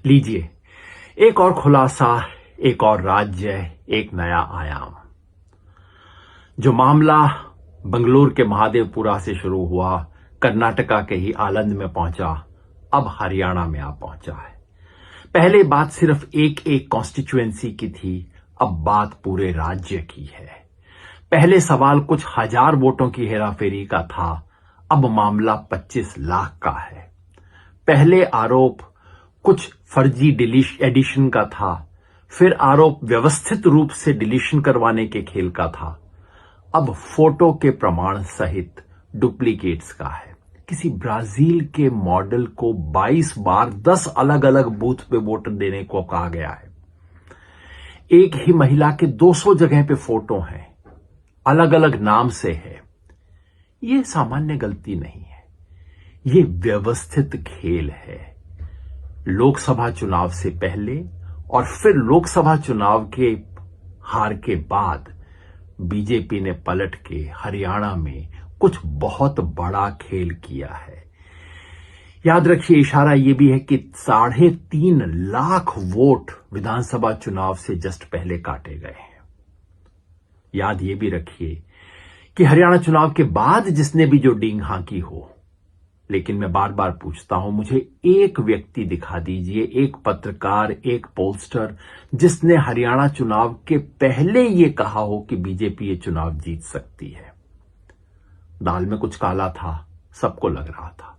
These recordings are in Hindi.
लीजिए, एक और खुलासा, एक और राज्य, एक नया आयाम। जो मामला बंगलुरु के महादेवपुरा से शुरू हुआ, कर्नाटका के ही आलंद में पहुंचा, अब हरियाणा में आ पहुंचा है। पहले बात सिर्फ एक कॉन्स्टिट्यूएंसी की थी, अब बात पूरे राज्य की है। पहले सवाल कुछ हजार वोटों की हेराफेरी का था, अब मामला 25 लाख का है। पहले आरोप कुछ फर्जी एडिशन का था, फिर आरोप व्यवस्थित रूप से डिलीशन करवाने के खेल का था, अब फोटो के प्रमाण सहित डुप्लीकेट्स का है। किसी ब्राजील के मॉडल को 22 बार 10 अलग अलग बूथ पे वोट देने को कहा गया है। एक ही महिला के 200 जगह पे फोटो हैं, अलग अलग नाम से है। ये सामान्य गलती नहीं है, ये व्यवस्थित खेल है। लोकसभा चुनाव से पहले और फिर लोकसभा चुनाव के हार के बाद बीजेपी ने पलट के हरियाणा में कुछ बहुत बड़ा खेल किया है। याद रखिए, इशारा यह भी है कि 3.5 लाख वोट विधानसभा चुनाव से जस्ट पहले काटे गए हैं। याद ये भी रखिए कि हरियाणा चुनाव के बाद जिसने भी जो डींग हांकी हो, लेकिन मैं बार बार पूछता हूं, मुझे एक व्यक्ति दिखा दीजिए, एक पत्रकार, एक पोलस्टर, जिसने हरियाणा चुनाव के पहले ये कहा हो कि बीजेपी ये चुनाव जीत सकती है। दाल में कुछ काला था, सबको लग रहा था।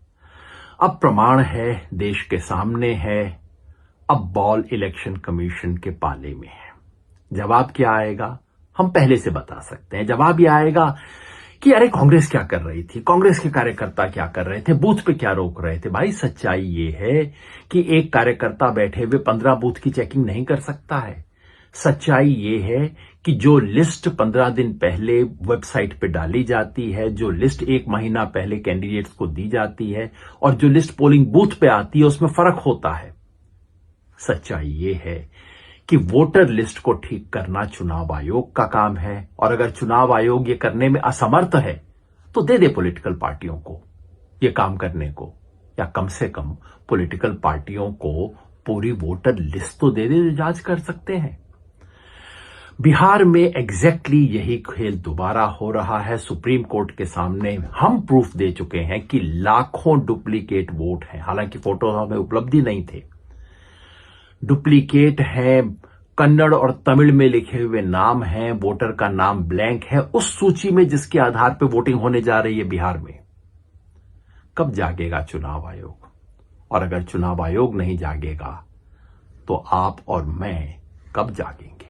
अब प्रमाण है, देश के सामने है, अब बॉल इलेक्शन कमीशन के पाले में है। जवाब क्या आएगा हम पहले से बता सकते हैं। जवाब यह आएगा कि अरे कांग्रेस क्या कर रही थी, कांग्रेस के कार्यकर्ता क्या कर रहे थे, बूथ पे क्या रोक रहे थे। भाई सच्चाई ये है कि एक कार्यकर्ता बैठे हुए 15 बूथ की चेकिंग नहीं कर सकता है। सच्चाई ये है कि जो लिस्ट 15 दिन पहले वेबसाइट पे डाली जाती है, जो लिस्ट 1 महीना पहले कैंडिडेट्स को दी जाती है और जो लिस्ट पोलिंग बूथ पे आती है, उसमें फर्क होता है। सच्चाई ये है कि वोटर लिस्ट को ठीक करना चुनाव आयोग का काम है, और अगर चुनाव आयोग ये करने में असमर्थ है तो दे दे पॉलिटिकल पार्टियों को ये काम करने को, या कम से कम पॉलिटिकल पार्टियों को पूरी वोटर लिस्ट तो दे दे जो जांच कर सकते हैं। बिहार में एग्जैक्टली यही खेल दोबारा हो रहा है। सुप्रीम कोर्ट के सामने हम प्रूफ दे चुके हैं कि लाखों डुप्लीकेट वोट हैं, हालांकि फोटो हमें उपलब्धि नहीं थे। डुप्लीकेट है, कन्नड़ और तमिल में लिखे हुए नाम हैं, वोटर का नाम ब्लैंक है उस सूची में जिसके आधार पर वोटिंग होने जा रही है बिहार में। कब जागेगा चुनाव आयोग? और अगर चुनाव आयोग नहीं जागेगा तो आप और मैं कब जागेंगे?